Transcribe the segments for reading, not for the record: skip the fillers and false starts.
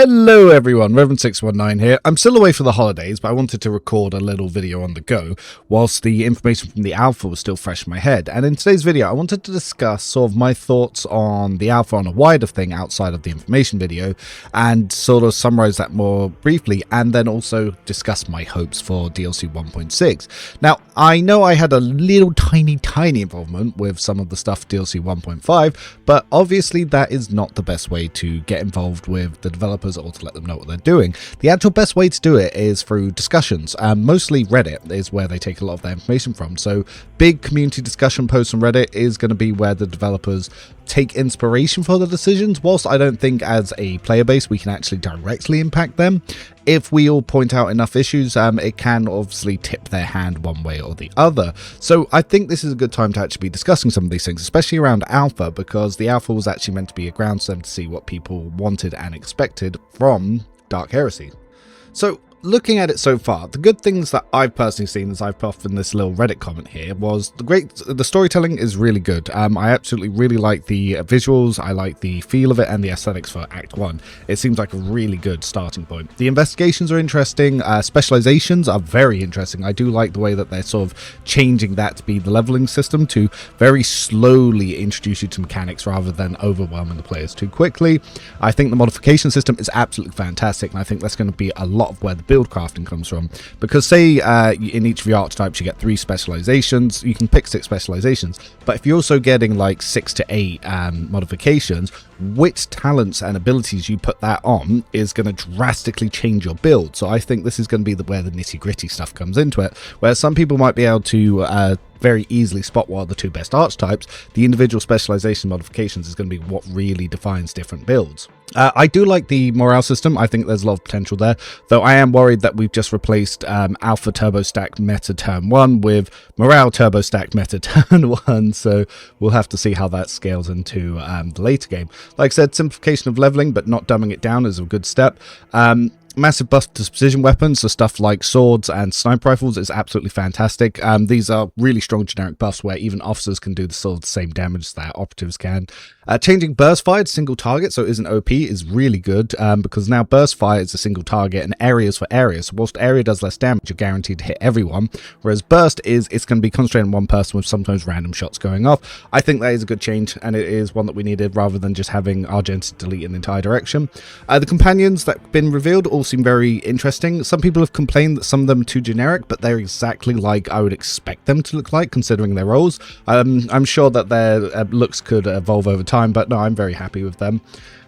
Hello everyone, Reverend619 here. I'm still away for the holidays, but I wanted to record a little video on the go whilst the information from the alpha was still fresh in my head. And in today's video, I wanted to discuss sort of my thoughts on the alpha on a wider thing outside of the information video and sort of summarize that more briefly, and then also discuss my hopes for DLC 1.6. Now, I know I had a little tiny involvement with some of the stuff DLC 1.5, but obviously that is not the best way to get involved with the developers or to let them know what they're doing. The actual best way to do it is through discussions. Mostly Reddit is where they take a lot of their information from. So big community discussion posts on Reddit is going to be where the developers take inspiration for the decisions. Whilst I don't think as a player base we can actually directly impact them, if we all point out enough issues, it can obviously tip their hand one way or the other. So I think this is a good time to actually be discussing some of these things, especially around alpha, because the alpha was actually meant to be a ground stem to see what people wanted and expected from Dark Heresy. So looking at it so far, the good things that I've personally seen as I've put off in this little Reddit comment here was the storytelling is really good. I absolutely really like the visuals, I like the feel of it and the aesthetics for Act 1. It seems like a really good starting point. The investigations are interesting, specializations are very interesting. I do like the way that they're sort of changing that to be the leveling system to very slowly introduce you to mechanics rather than overwhelming the players too quickly. I think the modification system is absolutely fantastic, and I think that's going to be a lot of where the build crafting comes from, because say in each of the archetypes you get 3 specializations, you can pick 6 specializations, but if you're also getting like 6 to 8 modifications, which talents and abilities you put that on is going to drastically change your build. So I think this is going to be where the nitty-gritty stuff comes into it, where some people might be able to very easily spot what are the 2 best archetypes. The individual specialization modifications is going to be what really defines different builds. I do like the morale system. I think there's a lot of potential there, though I am worried that we've just replaced Alpha Turbo Stack Meta Turn 1 with Morale Turbo Stack Meta Turn 1, so we'll have to see how that scales into the later game. Like I said, simplification of leveling, but not dumbing it down is a good step. Massive buff to precision weapons, so stuff like swords and sniper rifles is absolutely fantastic. These are really strong generic buffs where even officers can do the sort of same damage that operatives can. Changing burst fire to single target so it isn't OP is really good, because now burst fire is a single target and areas for area. So whilst area does less damage, you're guaranteed to hit everyone, whereas burst is it's going to be concentrated on one person with sometimes random shots going off. I think that is a good change, and it is one that we needed rather than just having Argented delete in the entire direction. The companions that have been revealed all seem very interesting. Some people have complained that some of them are too generic, but they're exactly like I would expect them to look like considering their roles. I'm sure that their looks could evolve over time, but no, I'm very happy with them.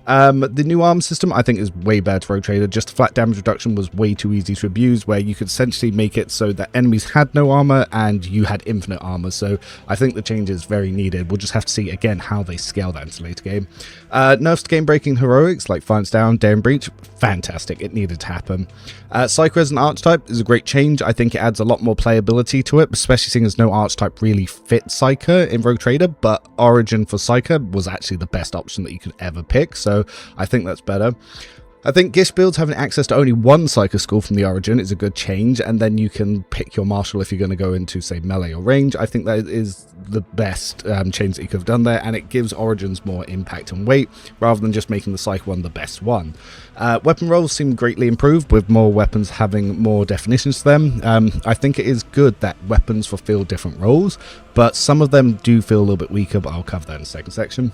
The new armor system I think is way better for Rogue Trader. Just flat damage reduction was way too easy to abuse, where you could essentially make it so that enemies had no armor and you had infinite armor. So I think the change is very needed. We'll just have to see again how they scale that into later game. Nerfs to game breaking heroics like Finance Down, Dare and Breach, fantastic. It needed to happen. Psycho as an archetype is a great change. I think it adds a lot more playability to it, especially seeing as no archetype really fits Psycho in Rogue Trader, but Origin for Psycho was actually the best option that you could ever pick. So I think that's better. I think Gish builds having access to only one Psycho School from the Origin is a good change, and then you can pick your Marshal if you're going to go into, say, melee or range. I think that is the best change that you could have done there, and it gives Origins more impact and weight, rather than just making the Psycho one the best one. Weapon rolls seem greatly improved, with more weapons having more definitions to them. I think it is good that weapons fulfill different roles, but some of them do feel a little bit weaker, but I'll cover that in the second section.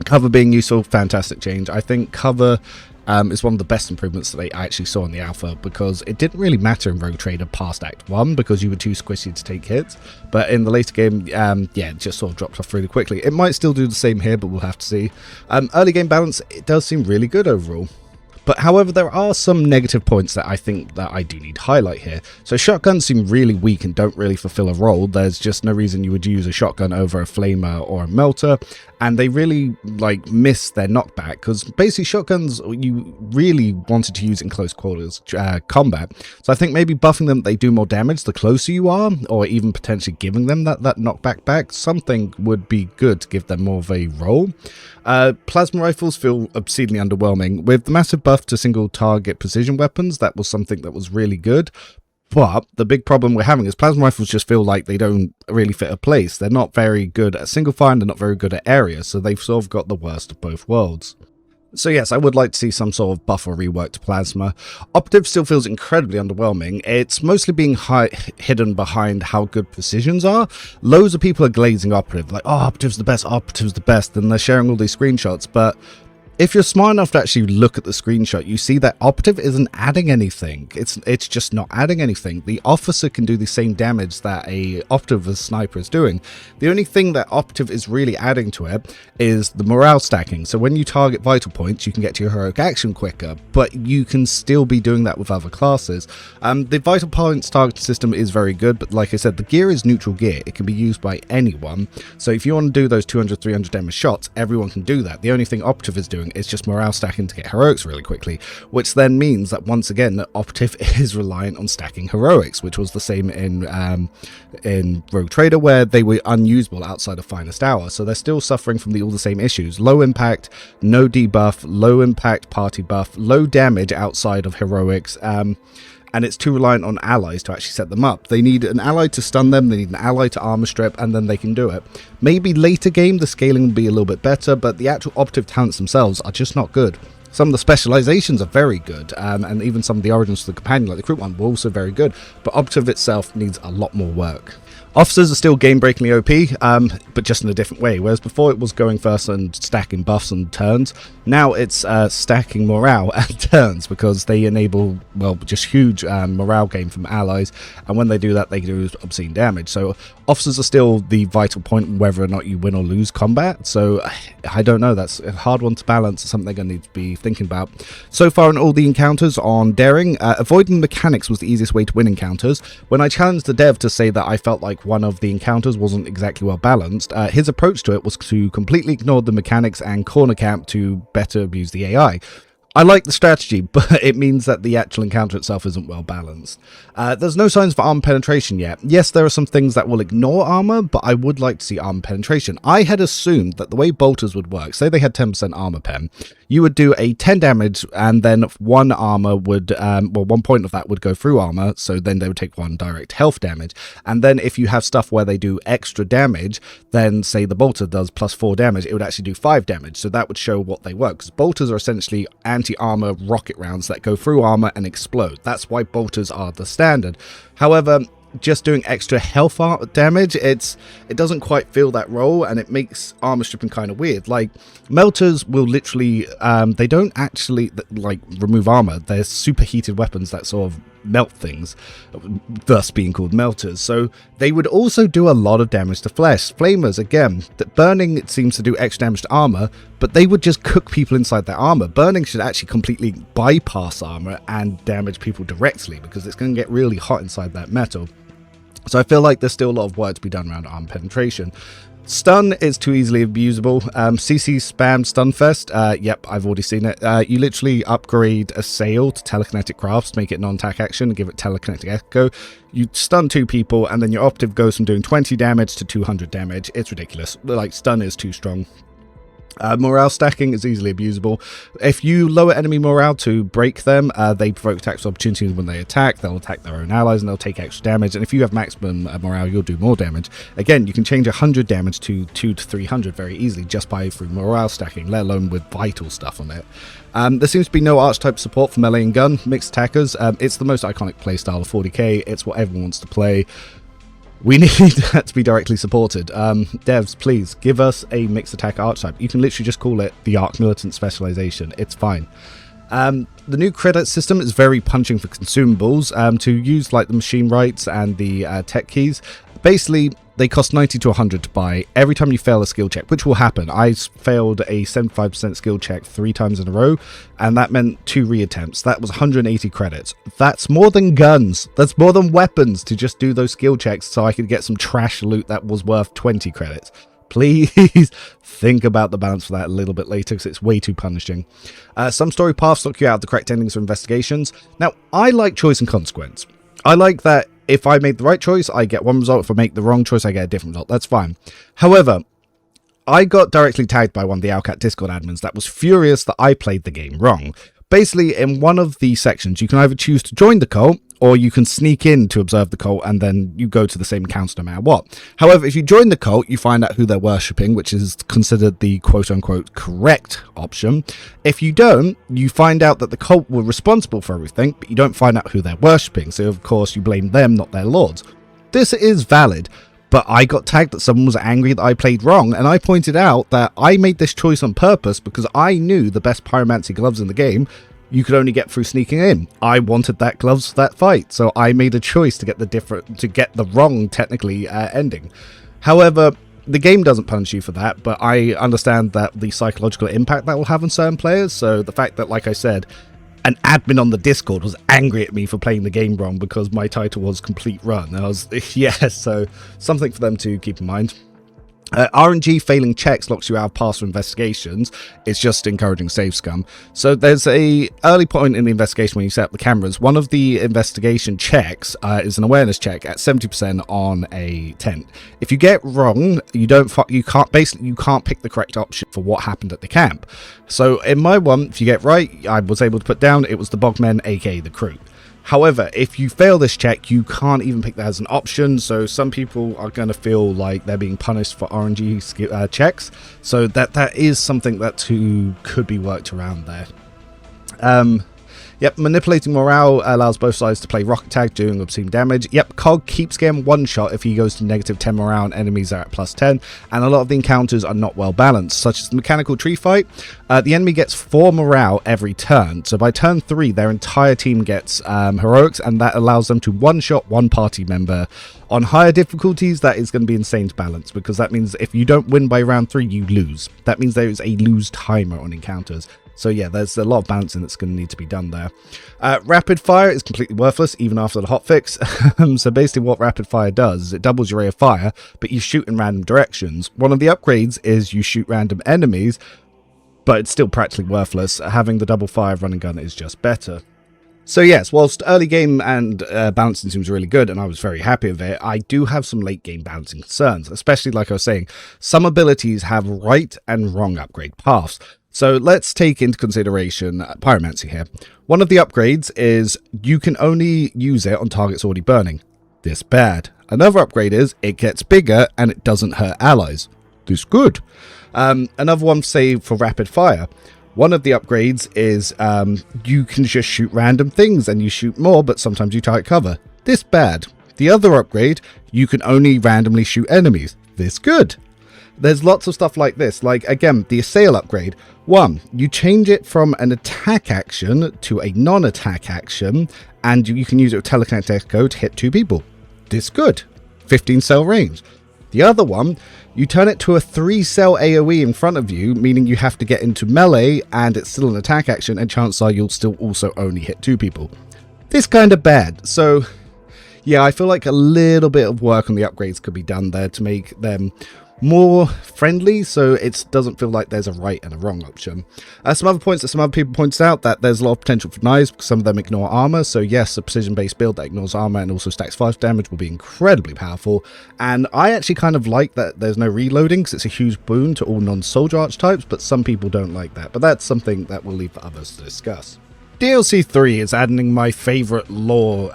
Cover being useful, fantastic change. I think cover is one of the best improvements that I actually saw in the alpha, because it didn't really matter in Rogue Trader past Act 1 because you were too squishy to take hits, but in the later game, yeah, it just sort of dropped off really quickly. It might still do the same here, but we'll have to see. Early game balance, it does seem really good overall. But however, there are some negative points that I think that I do need to highlight here. So shotguns seem really weak and don't really fulfill a role. There's just no reason you would use a shotgun over a flamer or a melter, and they really like miss their knockback, because basically shotguns you really wanted to use in close quarters combat. So I think maybe buffing them, they do more damage the closer you are, or even potentially giving them that knockback back, something would be good to give them more of a role. Plasma rifles feel obscenely underwhelming. With the massive buff to single target precision weapons, that was something that was really good. But the big problem we're having is plasma rifles just feel like they don't really fit a place. They're not very good at single fire and they're not very good at area, so they've sort of got the worst of both worlds. So yes, I would like to see some sort of buff or rework to Plasma. Operative still feels incredibly underwhelming. It's mostly being hidden behind how good precisions are. Loads of people are glazing Operative, like, oh, Operative's the best, and they're sharing all these screenshots, but if you're smart enough to actually look at the screenshot, you see that Operative isn't adding anything. It's just not adding anything. The Officer can do the same damage that a Operative as Sniper is doing. The only thing that Operative is really adding to it is the morale stacking. So when you target vital points, you can get to your heroic action quicker, but you can still be doing that with other classes. The vital points targeting system is very good, but like I said, the gear is neutral gear. It can be used by anyone. So if you want to do those 200, 300 damage shots, everyone can do that. The only thing Operative is doing is just morale stacking to get heroics really quickly, which then means that once again the Operative is reliant on stacking heroics, which was the same in Rogue Trader, where they were unusable outside of Finest Hour. So they're still suffering from all the same issues: low impact, no debuff, low impact party buff, low damage outside of heroics, and it's too reliant on allies to actually set them up. They need an ally to stun them, they need an ally to armor strip, and then they can do it. Maybe later game the scaling will be a little bit better, but the actual Operative talents themselves are just not good. Some of the specializations are very good, and even some of the origins for the companion, like the Croup one, were also very good, but Operative itself needs a lot more work. Officers are still game-breakingly OP, but just in a different way. Whereas before it was going first and stacking buffs and turns, now it's stacking morale and turns, because they enable, well, just huge morale gain from allies, and when they do that, they do obscene damage. So officers are still the vital point whether or not you win or lose combat. So I don't know, that's a hard one to balance. It's something they're going to need to be thinking about. So far in all the encounters on Daring, avoiding mechanics was the easiest way to win encounters. When I challenged the dev to say that I felt like one of the encounters wasn't exactly well balanced, his approach to it was to completely ignore the mechanics and corner camp to better abuse the AI. I like the strategy, but it means that the actual encounter itself isn't well balanced. There's no signs for armor penetration yet. Yes, there are some things that will ignore armor, but I would like to see armor penetration. I had assumed that the way bolters would work, say they had 10% armor pen, you would do a 10 damage and then one armor would, well, 1 point of that would go through armor, so then they would take 1 direct health damage. And then if you have stuff where they do extra damage, then say the bolter does +4 damage, it would actually do 5 damage, so that would show what they work, because bolters are essentially anti-armor rocket rounds that go through armor and explode. That's why bolters are the standard. However, just doing extra health damage, it doesn't quite fill that role, and it makes armor stripping kind of weird. Like, melters will literally they don't actually like remove armor. They're superheated weapons that sort of melt things, thus being called melters. So they would also do a lot of damage to flesh. Flamers, again, that burning, it seems to do extra damage to armor, but they would just cook people inside their armor. Burning should actually completely bypass armor and damage people directly, because it's going to get really hot inside that metal. So I feel like there's still a lot of work to be done around armor penetration. Stun is too easily abusable. CC spam Stunfest. Yep, I've already seen it. You literally upgrade a sail to telekinetic crafts, make it non-attack action, and give it telekinetic echo. You stun 2 people, and then your Operative goes from doing 20 damage to 200 damage. It's ridiculous. Like, stun is too strong. Morale stacking is easily abusable. If you lower enemy morale to break them, they provoke attacks opportunities when they attack. They'll attack their own allies and they'll take extra damage. And if you have maximum morale, you'll do more damage. Again, you can change 100 damage to 200 to 300 very easily just by through morale stacking, let alone with vital stuff on it. There seems to be no archetype support for melee and gun mixed attackers. It's the most iconic playstyle of 40k. It's what everyone wants to play. We need that to be directly supported. Devs, please give us a mixed attack archetype. You can literally just call it the Arc Militant Specialization. It's fine. The new credit system is very punching for consumables. To use like the machine rights and the tech keys, basically they cost 90 to 100 to buy every time you fail a skill check, which will happen. I failed a 75% skill check 3 times in a row, and that meant 2 reattempts. That was 180 credits. That's more than guns. That's more than weapons to just do those skill checks so I could get some trash loot that was worth 20 credits. Please think about the balance for that a little bit later, because it's way too punishing. Some story paths lock you out of the correct endings for investigations. Now, I like choice and consequence. I like that if I make the right choice, I get one result. If I make the wrong choice, I get a different result. That's fine. However, I got directly tagged by one of the Owlcat Discord admins that was furious that I played the game wrong. Basically, in one of the sections, you can either choose to join the cult or you can sneak in to observe the cult and then you go to the same encounter no matter what. However, if you join the cult, you find out who they're worshipping, which is considered the quote-unquote correct option. If you don't, you find out that the cult were responsible for everything, but you don't find out who they're worshipping, so of course you blame them, not their lords. This is valid, but I got tagged that someone was angry that I played wrong, and I pointed out that I made this choice on purpose because I knew the best pyromancy gloves in the game you could only get through sneaking in. I wanted that gloves for that fight, so I made a choice to get the wrong technically ending. However, the game doesn't punish you for that, but I understand that the psychological impact that will have on certain players. So the fact that, like I said, an admin on the Discord was angry at me for playing the game wrong because my title was complete run. And I was, yeah, so something for them to keep in mind. RNG failing checks locks you out of pass for investigations. It's just encouraging save scum. So there's a early point in the investigation when you set up the cameras. One of the investigation checks is an awareness check at 70% on a tent. If you get wrong, you can't pick the correct option for what happened at the camp. So in my one, if you get right, I was able to put down it was the bogmen, aka the crew. However, if you fail this check, you can't even pick that as an option, so some people are going to feel like they're being punished for RNG checks, so that is something that could be worked around there. Yep, manipulating morale allows both sides to play rocket tag, doing obscene damage. Yep, Cog keeps getting one shot if he goes to negative 10 morale and enemies are at plus 10, and a lot of the encounters are not well balanced, such as the mechanical tree fight. The enemy gets 4 morale every turn, so by turn 3 their entire team gets heroics, and that allows them to one-shot one party member. On higher difficulties, that is going to be insane to balance, because that means if you don't win by round 3, you lose. That means there is a lose timer on encounters. So yeah, there's a lot of balancing that's going to need to be done there. Rapid fire is completely worthless even after the hotfix. So basically what rapid fire does is it doubles your rate of fire, but you shoot in random directions. One of the upgrades is you shoot random enemies, but it's still practically worthless. Having the double fire running gun is just better. So yes, whilst early game and balancing seems really good, and I was very happy with it, I do have some late game balancing concerns, especially like I was saying, some abilities have right and wrong upgrade paths. So let's take into consideration pyromancy here. One of the upgrades is you can only use it on targets already burning. This bad. Another upgrade is it gets bigger and it doesn't hurt allies. This good. Another one, say for rapid fire. One of the upgrades is you can just shoot random things and you shoot more, but sometimes you target cover. This bad. The other upgrade, you can only randomly shoot enemies. This good. There's lots of stuff like this, like again, the assail upgrade. 1, you change it from an attack action to a non-attack action, and you can use it with telekinetic echo to hit 2 people. This good. 15 cell range. The other one, you turn it to a 3 cell AoE in front of you, meaning you have to get into melee, and it's still an attack action, and chances are you'll still also only hit 2 people. This kind of bad, so yeah, I feel like a little bit of work on the upgrades could be done there to make them more friendly, so it doesn't feel like there's a right and a wrong option. Some other points that some other people pointed out, that there's a lot of potential for knives because some of them ignore armor. So yes, a precision based build that ignores armor and also stacks 5 damage will be incredibly powerful, and I actually kind of like that there's no reloading because it's a huge boon to all non-soldier archetypes, but some people don't like that, but that's something that we'll leave for others to discuss. DLC 3 is adding my favourite lore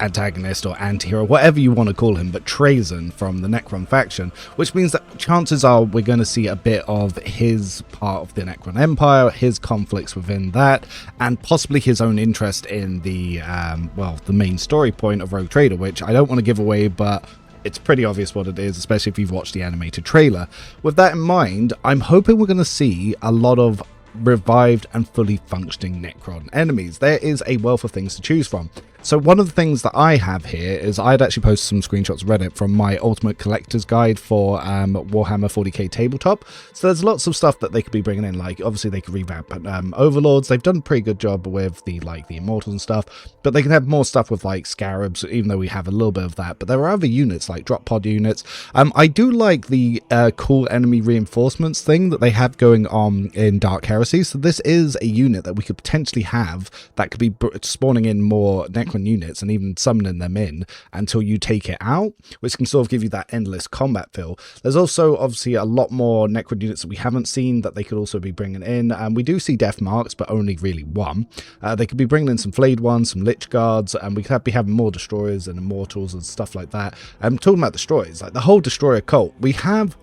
antagonist or anti-hero, whatever you want to call him, but Trazyn from the Necron faction, which means that chances are we're going to see a bit of his part of the Necron Empire, his conflicts within that, and possibly his own interest in the, the main story point of Rogue Trader, which I don't want to give away, but it's pretty obvious what it is, especially if you've watched the animated trailer. With that in mind, I'm hoping we're going to see a lot of revived and fully functioning Necron enemies. There is a wealth of things to choose from. So one of the things that I have here is I'd actually posted some screenshots of Reddit from my Ultimate Collector's Guide for Warhammer 40k Tabletop. So there's lots of stuff that they could be bringing in, like obviously they could revamp Overlords. They've done a pretty good job with the Immortals and stuff, but they can have more stuff with like Scarabs, even though we have a little bit of that. But there are other units like drop pod units. I do like the cool enemy reinforcements thing that they have going on in Dark Heresy. Heresy, so this is a unit that we could potentially have that could be spawning in more necron units and even summoning them in until you take it out, which can sort of give you that endless combat feel. There's also obviously a lot more necron units that we haven't seen that they could also be bringing in, and we do see death marks, but only really one. They could be bringing in some flayed ones, some lich guards, and we could be having more destroyers and immortals and stuff like that. I'm talking about destroyers, like the whole destroyer cult. We have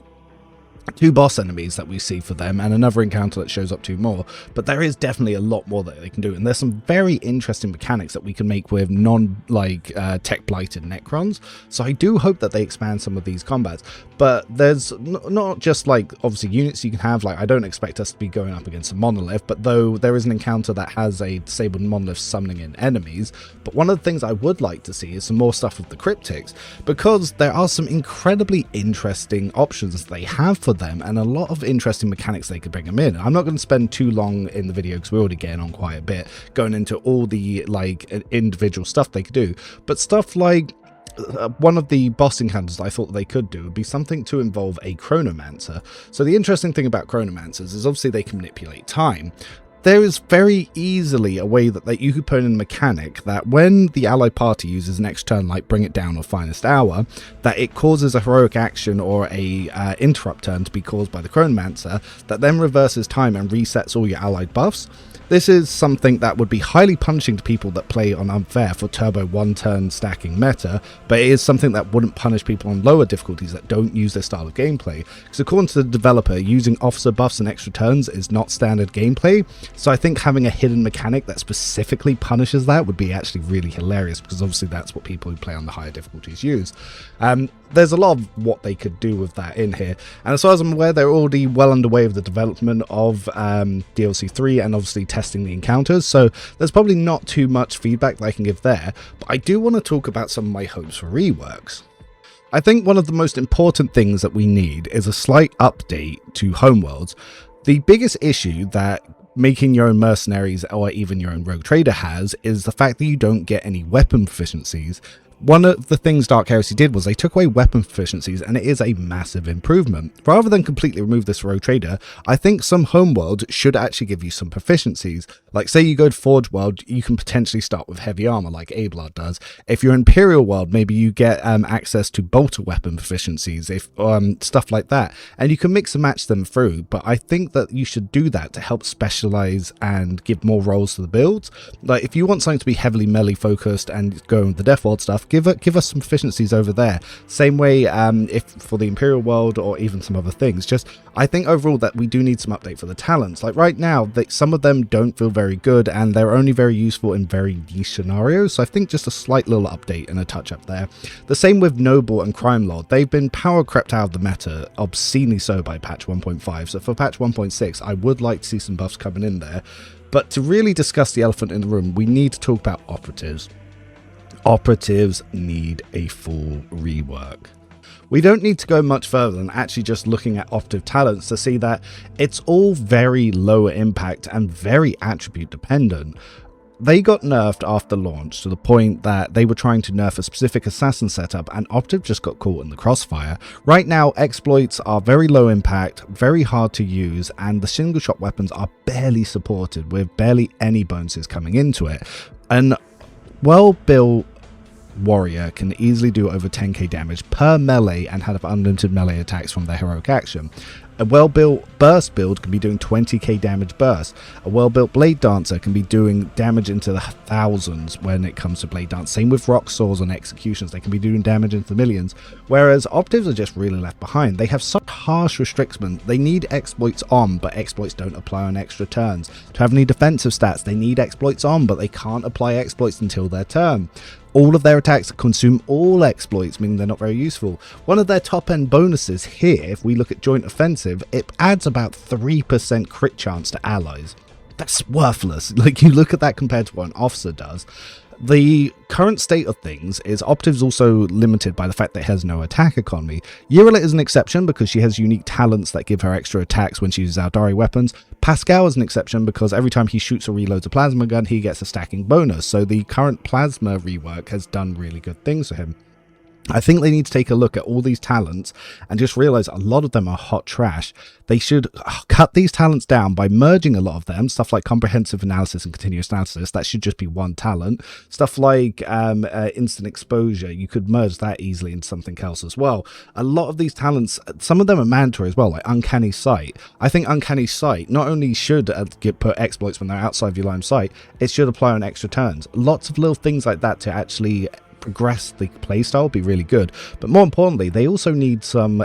2 boss enemies that we see for them and another encounter that shows up 2 more, but there is definitely a lot more that they can do, and there's some very interesting mechanics that we can make with tech blighted necrons. So I do hope that they expand some of these combats, but there's not just like obviously units you can have. Like I don't expect us to be going up against a monolith, but though there is an encounter that has a disabled monolith summoning in enemies. But one of the things I would like to see is some more stuff with the cryptics, because there are some incredibly interesting options they have for them and a lot of interesting mechanics they could bring them in. I'm not going to spend too long in the video because we're already getting on quite a bit going into all the like individual stuff they could do, but stuff like one of the boss encounters I thought they could do would be something to involve a chronomancer. So the interesting thing about chronomancers is obviously they can manipulate time. There is very easily a way that you could put in a mechanic that when the allied party uses next turn, like bring it down or finest hour, that it causes a heroic action or a interrupt turn to be caused by the chronomancer that then reverses time and resets all your allied buffs. This is something that would be highly punishing to people that play on unfair for turbo 1-turn stacking meta, but it is something that wouldn't punish people on lower difficulties that don't use this style of gameplay, because according to the developer, using officer buffs and extra turns is not standard gameplay. So I think having a hidden mechanic that specifically punishes that would be actually really hilarious, because obviously that's what people who play on the higher difficulties use. There's a lot of what they could do with that in here, and as far as I'm aware, they're already well underway with the development of DLC 3 and obviously testing the encounters, so there's probably not too much feedback that I can give there, but I do want to talk about some of my hopes for reworks. I think one of the most important things that we need is a slight update to homeworlds. The biggest issue that making your own mercenaries or even your own rogue trader has is the fact that you don't get any weapon proficiencies. One of the things Dark Heresy did was they took away weapon proficiencies, and it is a massive improvement. Rather than completely remove this rogue trader, I think some homeworld should actually give you some proficiencies. Like say you go to Forge World, you can potentially start with heavy armor like Abelard does. If you're Imperial World, maybe you get access to bolter weapon proficiencies, if stuff like that, and you can mix and match them through. But I think that you should do that to help specialize and give more roles to the builds. Like if you want something to be heavily melee focused and go with the Death World stuff, give us some efficiencies over there. Same way if for the Imperial World or even some other things. Just I think overall that we do need some update for the talents. Like right now, some of them don't feel very good and they're only very useful in very niche scenarios. So I think just a slight little update and a touch up there. The same with Noble and Crime Lord. They've been power crept out of the meta obscenely so by patch 1.5. So for patch 1.6, I would like to see some buffs coming in there. But to really discuss the elephant in the room, we need to talk about operatives. Operatives need a full rework. We don't need to go much further than actually just looking at operative talents to see that it's all very lower impact and very attribute dependent. They got nerfed after launch to the point that they were trying to nerf a specific assassin setup, and Operative just got caught in the crossfire. Right now, exploits are very low impact, very hard to use, and the single shot weapons are barely supported with barely any bonuses coming into it. And well-built warrior can easily do over 10k damage per melee and have unlimited melee attacks from their heroic action. A well-built burst build can be doing 20k damage burst. A well-built blade dancer can be doing damage into the thousands when it comes to blade dance. Same with rock saws and executions, they can be doing damage into the millions. Whereas operatives are just really left behind. They have such harsh restrictions. They need exploits on, but exploits don't apply on extra turns. To have any defensive stats, they need exploits on, but they can't apply exploits until their turn. All of their attacks consume all exploits, meaning they're not very useful. One of their top end bonuses here, if we look at joint offensive, it adds about 3% crit chance to allies. That's worthless. Like, you look at that compared to what an officer does. The current state of things is Operative's also limited by the fact that it has no attack economy. Yurila is an exception because she has unique talents that give her extra attacks when she uses Aldari weapons. Pascal is an exception because every time he shoots or reloads a plasma gun, he gets a stacking bonus. So the current plasma rework has done really good things for him. I think they need to take a look at all these talents and just realize a lot of them are hot trash. They should cut these talents down by merging a lot of them. Stuff like comprehensive analysis and continuous analysis, that should just be one talent. Stuff like instant exposure, you could merge that easily into something else as well. A lot of these talents, some of them are mandatory as well, like uncanny sight. I think uncanny sight not only should put exploits when they're outside of your line of sight, it should apply on extra turns. Lots of little things like that to actually progress the playstyle be really good. But more importantly, they also need some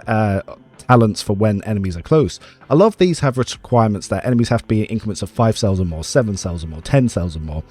talents for when enemies are close. A lot of these have requirements that enemies have to be in increments of 5 cells or more, 7 cells or more, 10 cells or more.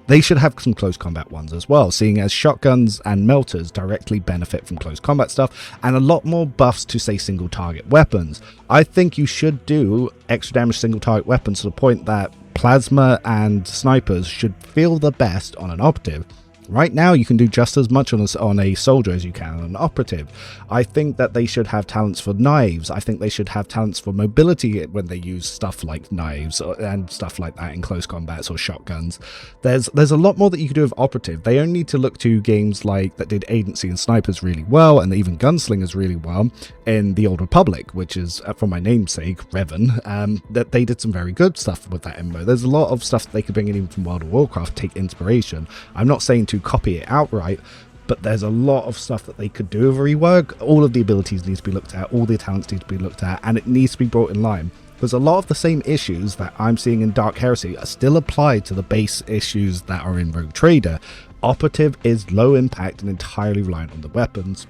They should have some close combat ones as well, seeing as shotguns and melters directly benefit from close combat stuff, and a lot more buffs to, say, single target weapons. I think you should do extra damage single target weapons to the point that plasma and snipers should feel the best on an operative. Right now, you can do just as much on a soldier as you can on an operative. I think that they should have talents for knives. I think they should have talents for mobility when they use stuff like knives and stuff like that in close combats or shotguns. There's a lot more that you can do with operative. They only need to look to games like that did agency and snipers really well, and even gunslingers really well in the Old Republic, which is, for my namesake, Revan, that they did some very good stuff with that MMO. There's a lot of stuff that they could bring in even from World of Warcraft, take inspiration. I'm not saying to copy it outright, but there's a lot of stuff that they could do with rework. All of the abilities need to be looked at, all the talents need to be looked at, and it needs to be brought in line, because a lot of the same issues that I'm seeing in Dark Heresy are still applied to the base issues that are in Rogue Trader. Operative is low impact and entirely reliant on the weapons.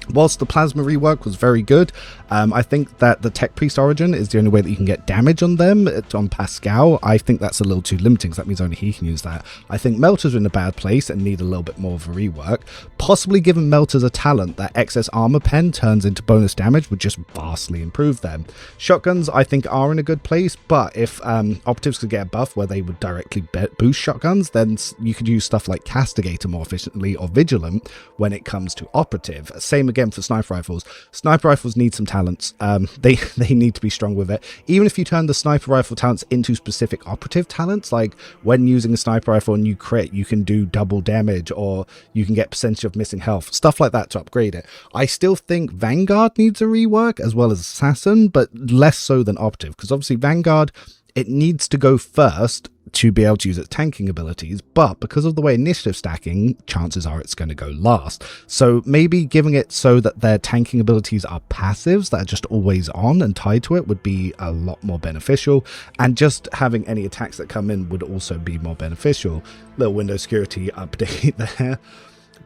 Whilst the plasma rework was very good, I think that the Tech Priest Origin is the only way that you can get damage on them. On Pascal, I think that's a little too limiting, because that means only he can use that. I think Melters are in a bad place and need a little bit more of a rework. Possibly giving Melters a talent that excess armor pen turns into bonus damage would just vastly improve them. Shotguns, I think, are in a good place, but if operatives could get a buff where they would directly boost shotguns, then you could use stuff like Castigator more efficiently, or Vigilant, when it comes to operative. Same again for sniper rifles. Sniper rifles need some talents. They need to be strong with it. Even if you turn the sniper rifle talents into specific operative talents, like when using a sniper rifle and you crit, you can do double damage, or you can get percentage of missing health, stuff like that to upgrade it. I still think Vanguard needs a rework, as well as Assassin, but less so than operative, because obviously Vanguard, it needs to go first to be able to use its tanking abilities, but because of the way initiative stacking, chances are it's going to go last. So maybe giving it so that their tanking abilities are passives that are just always on and tied to it would be a lot more beneficial, and just having any attacks that come in would also be more beneficial. Little window security update there.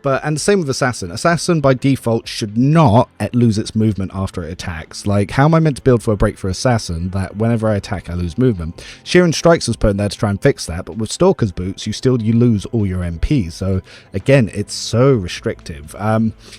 And the same with Assassin. Assassin by default should not lose its movement after it attacks. Like, how am I meant to build for a break for Assassin that whenever I attack I lose movement? Sheeran Strikes was put in there to try and fix that, but with Stalker's Boots you lose all your MP. So again, it's so restrictive.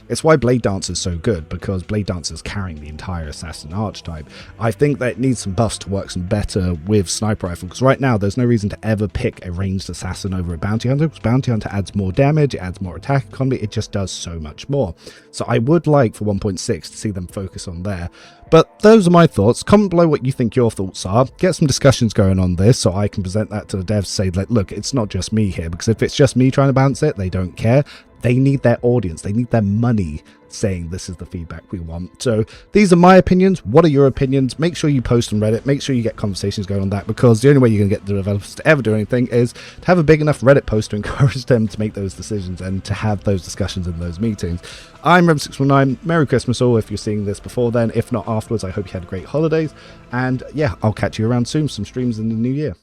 It's why Blade Dancer is so good, because Blade Dancer is carrying the entire Assassin archetype. I think that it needs some buffs to work some better with Sniper Rifle, because right now there's no reason to ever pick a ranged Assassin over a Bounty Hunter, because Bounty Hunter adds more damage, it adds more attack economy, it just does so much more. So I would like for 1.6 to see them focus on there. But those are my thoughts. Comment below what you think your thoughts are. Get some discussions going on this so I can present that to the devs, say, like, look, it's not just me here, because if it's just me trying to balance it, they don't care. They need their audience, they need their money saying this is the feedback we want. So these are my opinions. What are your opinions? Make sure you post on Reddit, make sure you get conversations going on that, because the only way you're going to get the developers to ever do anything is to have a big enough Reddit post to encourage them to make those decisions and to have those discussions in those meetings. I'm Rev619. Merry Christmas all if you're seeing this before then. If not afterwards, I hope you had great holidays, and yeah, I'll catch you around soon, some streams in the new year.